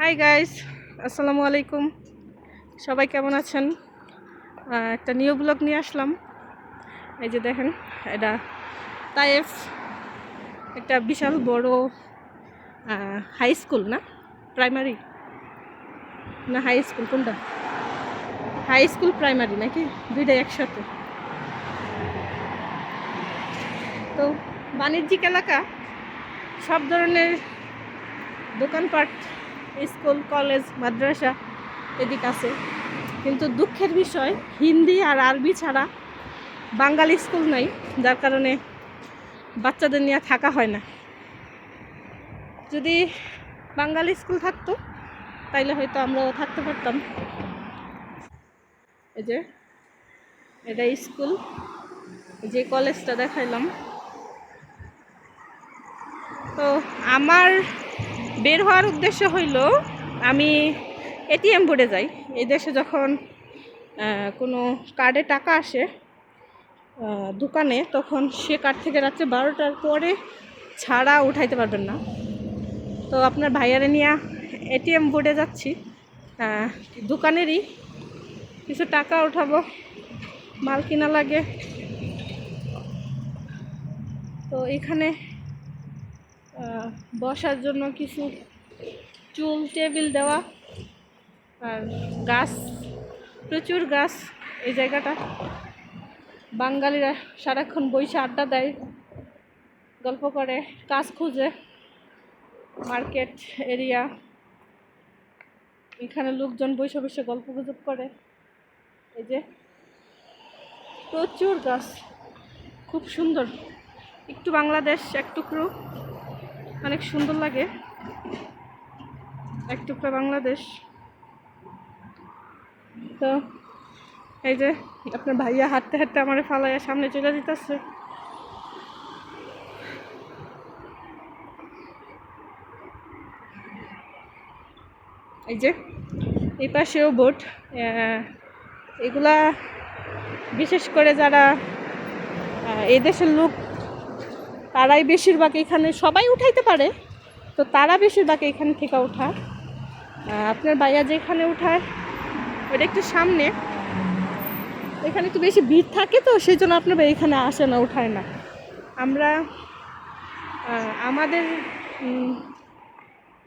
Hi guys, আসসালামু আলাইকুম। সবাই কেমন আছেন? একটা নিউ ব্লগ নিয়ে আসলাম। এই যে দেখেন, এটা তায়েফ, একটা বিশাল বড় হাই স্কুল না প্রাইমারি, না হাই স্কুল কোনটা, হাই স্কুল প্রাইমারি নাকি দুইটাই একসাথে। তো বাণিজ্যিক এলাকা, সব ধরনের দোকানপাট, স্কুল, কলেজ, মাদ্রাসা এদিক আছে। কিন্তু দুঃখের বিষয়, হিন্দি আর আরবি ছাড়া বাঙালি স্কুল নাই, যার কারণে বাচ্চাদের নিয়ে থাকা হয় না। যদি বাঙালি স্কুল থাকতো তাইলে হয়তো আমরাও থাকতে পারতাম। এই যে এটা স্কুল, যে কলেজটা দেখাইলাম। তো আমার বের হওয়ার উদ্দেশ্য হইল, আমি এটিএম বোর্ডে যাই। এই দেশে যখন কোনো কার্ডে টাকা আসে দোকানে, তখন সে কার্ড থেকে রাত্রে 12টার পরে ছাড়া উঠাইতে পারবেন না। তো আপনার ভাইয়ারে নিয়ে এটিএম বোর্ডে যাচ্ছি, দোকানেরই কিছু টাকা উঠাবো, মাল কিনা লাগে। তো এখানে বসার জন্য কিছু চুল টেবিল দেওয়া, আর গাছ, প্রচুর গাছ। এই জায়গাটা বাঙালিরা সারাক্ষণ বইসে আড্ডা দেয়, গল্প করে, কাজ খুঁজে। মার্কেট এরিয়া, এখানে লোকজন বসে বসে গল্প গুজব করে। এই যে প্রচুর গাছ, খুব সুন্দর। একটু বাংলাদেশ এক টুকরো, অনেক সুন্দর লাগে, এক টুকরো বাংলাদেশ। তো এই যে আপনার ভাইয়া হাঁটতে হাঁটতে আমার ফালাইয়া সামনে চলে যেতেছে। এই যে এই পাশেও বোট। এগুলা বিশেষ করে যারা এই দেশের লোক, তারাই বেশিরভাগ এখানে, সবাই উঠাইতে পারে, তো তারা বেশিরভাগ এখান থেকে ওঠা। আপনার ভাইয়া যেখানে উঠায় ওটা একটু সামনে, এখানে একটু বেশি ভিড় থাকে, তো সেই জন্য আপনার ভাই এখানে আসে না, উঠায় না। আমরা আমাদের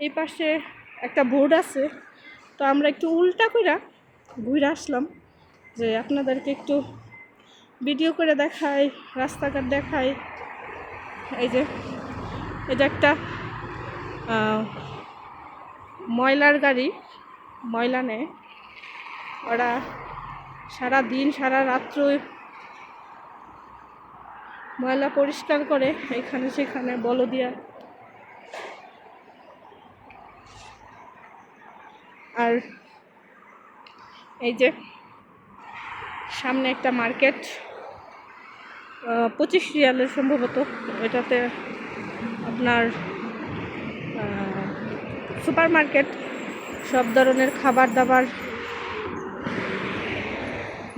এই পাশে একটা বোর্ড আছে, তো আমরা একটু উল্টা করে ঘুরে আসলাম, যে আপনাদেরকে একটু ভিডিও করে দেখাই, রাস্তাঘাট দেখাই। এই যে এটা একটা ময়লার গাড়ি, ময়লা নেয় ওরা, সারা দিন সারা রাত্র ময়লা পরিষ্কার করে এখানে সেখানে বলদিয়া। আর এই যে সামনে একটা মার্কেট, 25 রিয়ালের সম্ভবত। এটাতে আপনার সুপার মার্কেট, সব ধরনের খাবার দাবার,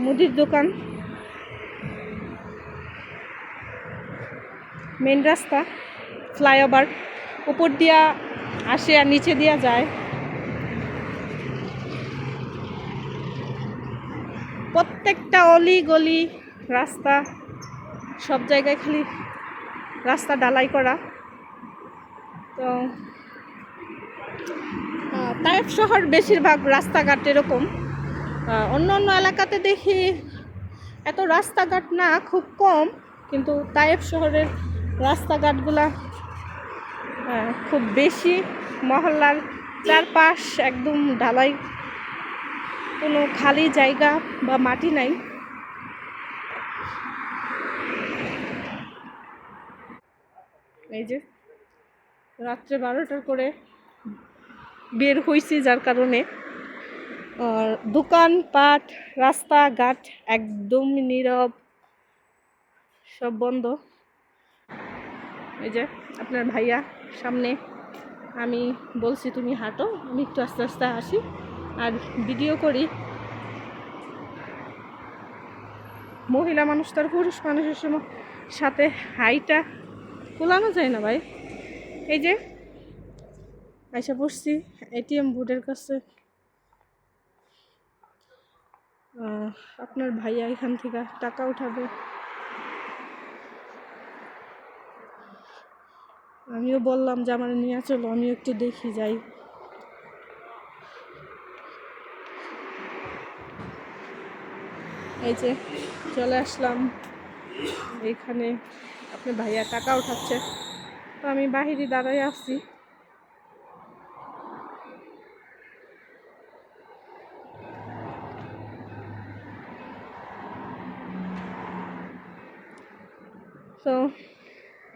মুদির দোকান। মেন রাস্তা, ফ্লাইওভার উপর দিয়া আসে আর নিচে দিয়া যায়। প্রত্যেকটা অলি গলি রাস্তা, সব জায়গায় খালি রাস্তা ঢালাই করা। তো তায়েফ শহর বেশিরভাগ রাস্তাঘাট এরকম। অন্য অন্য এলাকাতে দেখি এত রাস্তাঘাট না, খুব কম, কিন্তু তায়েফ শহরের রাস্তাঘাটগুলা খুব বেশি। মহল্লার চারপাশ একদম ঢালাই, কোনো খালি জায়গা বা মাটি নাই। এই যে রাত্রে 12টার করে বের হয়েছি, যার কারণে দোকানপাট, রাস্তাঘাট একদম নীরব, সব বন্ধ। এই যে আপনার ভাইয়া সামনে, আমি বলছি তুমি হাঁটো, আমি একটু আস্তে আস্তে আসি আর ভিডিও করি। মহিলা মানুষ তার পুরুষ মানুষের সাথে হাইটা কুলানো যায় না ভাই। এই যে আইসা পড়ছি এটিএম বুথের কাছে। আপনার ভাইয়া এখান থেকে টাকা উঠাবে। আমিও বললাম যে আমার নিয়ে চলো, আমি একটু দেখি যাই। এই যে চলে আসলাম এইখানে, আপনার ভাইয়া টাকা উঠাচ্ছে, তো আমি বাহিরে দাঁড়াই আছি। তো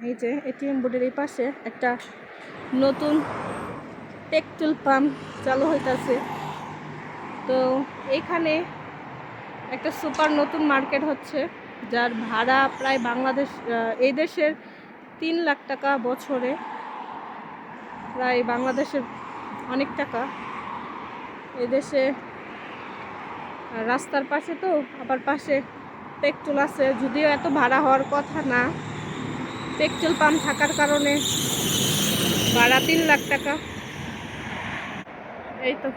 এই যে এটিএম বোর্ডের এই পাশে একটা নতুন পেট্রোল পাম্প চালু হইতেছে। তো এখানে একটা সুপার নতুন মার্কেট হচ্ছে, যার ভাড়া প্রায় বাংলাদেশ এই দেশের 3 লাখ টাকা বছরে, প্রায় বাংলাদেশের অনেক টাকা। এই দেশে রাস্তার পাশে, তো আবার পাশে পেট্রোল আছে, যদিও এত ভাড়া হওয়ার কথা না, পেট্রোল পাম্প থাকার কারণে ভাড়া 3 লাখ টাকা। এই তো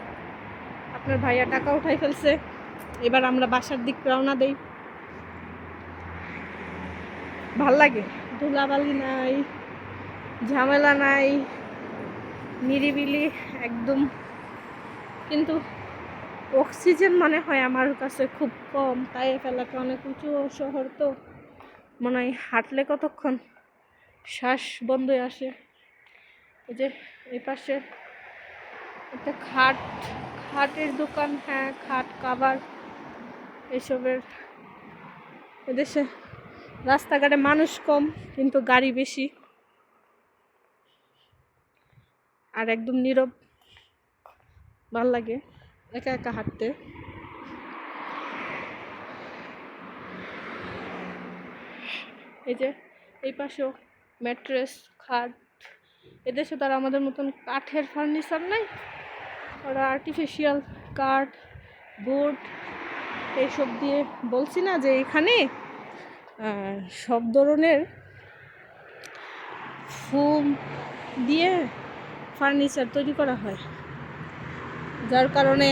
আপনার ভাইয়া টাকা উঠাই ফেলছে, এবার আমরা বাসার দিক রওনা দেই। ভাল লাগে, ধুলাবালি নাই, ঝামেলা নাই, নিরিবিলি একদম। কিন্তু অক্সিজেন মনে হয় আমার কাছে খুব কম, তাই এলাকা অনেক উঁচু শহর, তো মনে হয় হাঁটলে কতক্ষণ শ্বাস বন্ধ হয়ে আসে। এই যে এই পাশে একটা খাটের দোকান, হ্যাঁ খাট কাভার এসবের। এদেশে রাস্তাঘাটে মানুষ কম কিন্তু গাড়ি বেশি, আর একদম নীরব, ভাল লাগে একা একা হাঁটতে। এই যে এই পাশেও ম্যাট্রেস, খাট। এদেশে তারা আমাদের মতন কাঠের ফার্নিচার নাই, ওরা আর্টিফিশিয়াল কাঠ, বোর্ড এইসব দিয়ে। বলছি না যে এখানে সব ধরনের ফোম দিয়ে ফার্নিচার তৈরি করা হয়, যার কারণে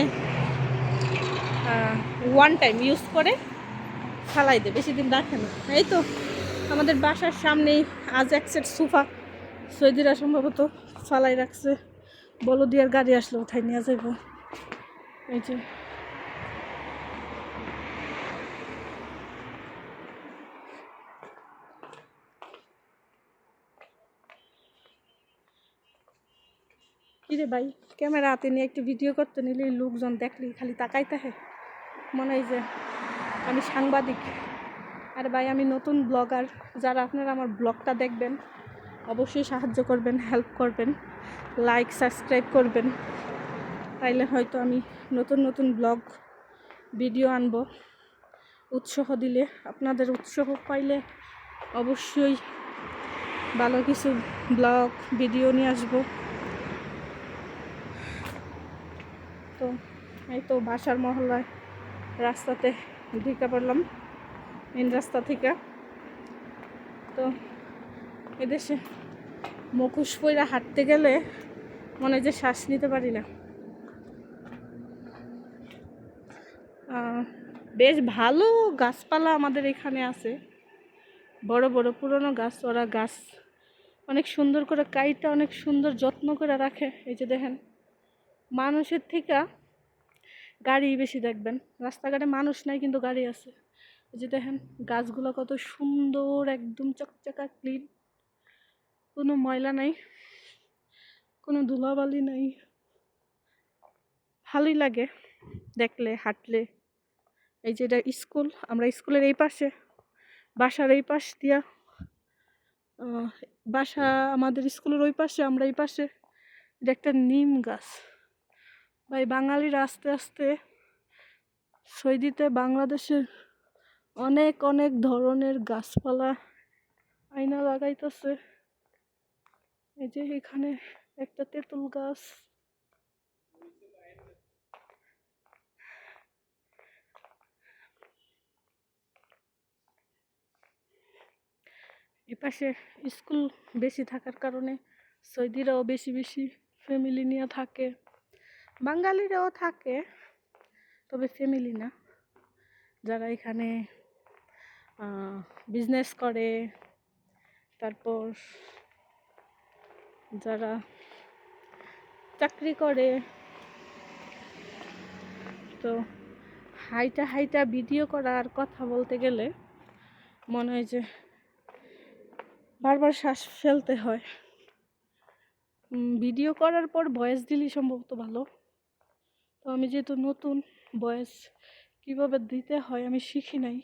ওয়ান টাইম ইউজ করে ফালাই দেয়, বেশি দিন রাখে না। এই তো আমাদের বাসার সামনেই আজ এক সেট সোফা সৌদিরা সম্ভবত ফালাই রাখছে, বলদিয়ার গাড়ি আসলে উঠাই নিয়ে যাইব। এই যে কিরে ভাই, ক্যামেরা হাতে নিয়ে একটু ভিডিও করতে নিলে লোকজন দেখলি খালি তাকাইতে হয়, মনে হয় যে আমি সাংবাদিক। আর ভাই আমি নতুন ব্লগার, যারা আপনারা আমার ব্লগটা দেখবেন অবশ্যই সাহায্য করবেন, হেল্প করবেন, লাইক সাবস্ক্রাইব করবেন, তাইলে হয়তো আমি নতুন নতুন ব্লগ ভিডিও আনবো। উৎসাহ দিলে, আপনাদের উৎসাহ পাইলে অবশ্যই ভালো কিছু ব্লগ ভিডিও নিয়ে আসবো। তো এই তো বাসার মহল্লায় রাস্তাতে ঢুকে পড়লাম, মেন রাস্তা থেকে। তো এদেশে মুখোশ পইরা হাঁটতে গেলে মনে হয় যে শ্বাস নিতে পারি না। বেশ ভালো গাছপালা আমাদের এখানে আছে, বড় বড় পুরনো গাছ, ওরা গাছ অনেক সুন্দর করে কাইটা অনেক সুন্দর যত্ন করে রাখে। এই যে দেখেন, মানুষের থেকে গাড়ি বেশি দেখবেন, রাস্তাঘাটে মানুষ নাই কিন্তু গাড়ি আছে। এই যে দেখেন গাছগুলো কত সুন্দর, একদম চকচকা ক্লিন, কোনো ময়লা নাই, কোনো ধুলাবালি নাই, ভালোই লাগে দেখলে হাঁটলে। এই যে এটা স্কুল, আমরা স্কুলের এই পাশে, বাসার এই পাশ দিয়া, বাসা আমাদের স্কুলের ওই পাশে, আমরা এই পাশে। এটা একটা নিম গাছ। ভাই বাঙালিরা আস্তে আস্তে সৌদিতে বাংলাদেশের অনেক অনেক ধরনের গাছপালা আইনা লাগাইতেছে। এই যে এখানে একটা তেঁতুল গাছ, এপাশে স্কুল বেশি থাকার কারণে সৌদিরাও বেশি বেশি ফ্যামিলি নিয়ে থাকে, বাঙালিরাও থাকে, তবে ফ্যামিলি না। যারা এখানে বিজনেস করে, তারপর যারা চাকরি করে, তো হাইটা হাইটা ভিডিও করা আর কথা বলতে গেলে মনে হয় যে বারবার শ্বাস ফেলতে হয়। ভিডিও করার পর ভয়েস দিলেই সম্ভবত ভালো। তো আমি যেহেতু নতুন, ভয়েস কীভাবে দিতে হয় আমি শিখি নাই,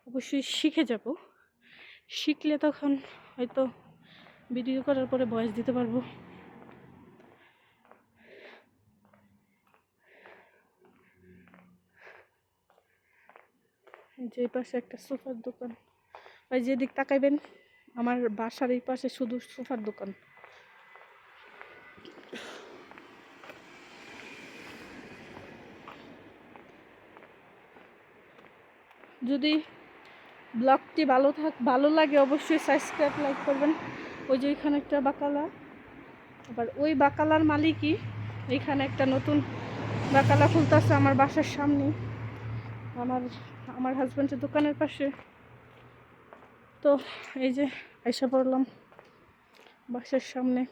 অবশ্যই শিখে যাব। শিখলে তখন হয়তো ভিডিও করার পরে ভয়েস দিতে পারবো। যে পাশে একটা সোফার দোকান, ওই যেদিক তাকাইবেন আমার বাসার এই পাশে শুধু সোফার দোকান। যদি ব্লগটি ভালো লাগে অবশ্যই সাবস্ক্রাইব, লাইক করবেন। ওই যে ওইখানে একটা বাকালা, আবার ওই বাকালার মালিকই এইখানে একটা নতুন বাকালা খুলতেছে আমার বাসার সামনে, আমার হাজব্যান্ডের দোকানের পাশে। তো এই যে এসে পড়লাম বাসার সামনে,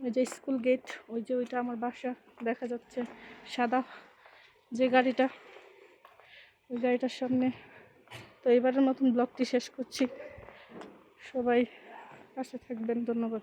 ওই যে স্কুল গেট, ওই যে ওইটা আমার বাসা দেখা যাচ্ছে, সাদা যে গাড়িটা, ওই গাড়িটার সামনে। তো এবারের মতন ব্লগটি শেষ করছি, সবাই পাশে থাকবেন, ধন্যবাদ।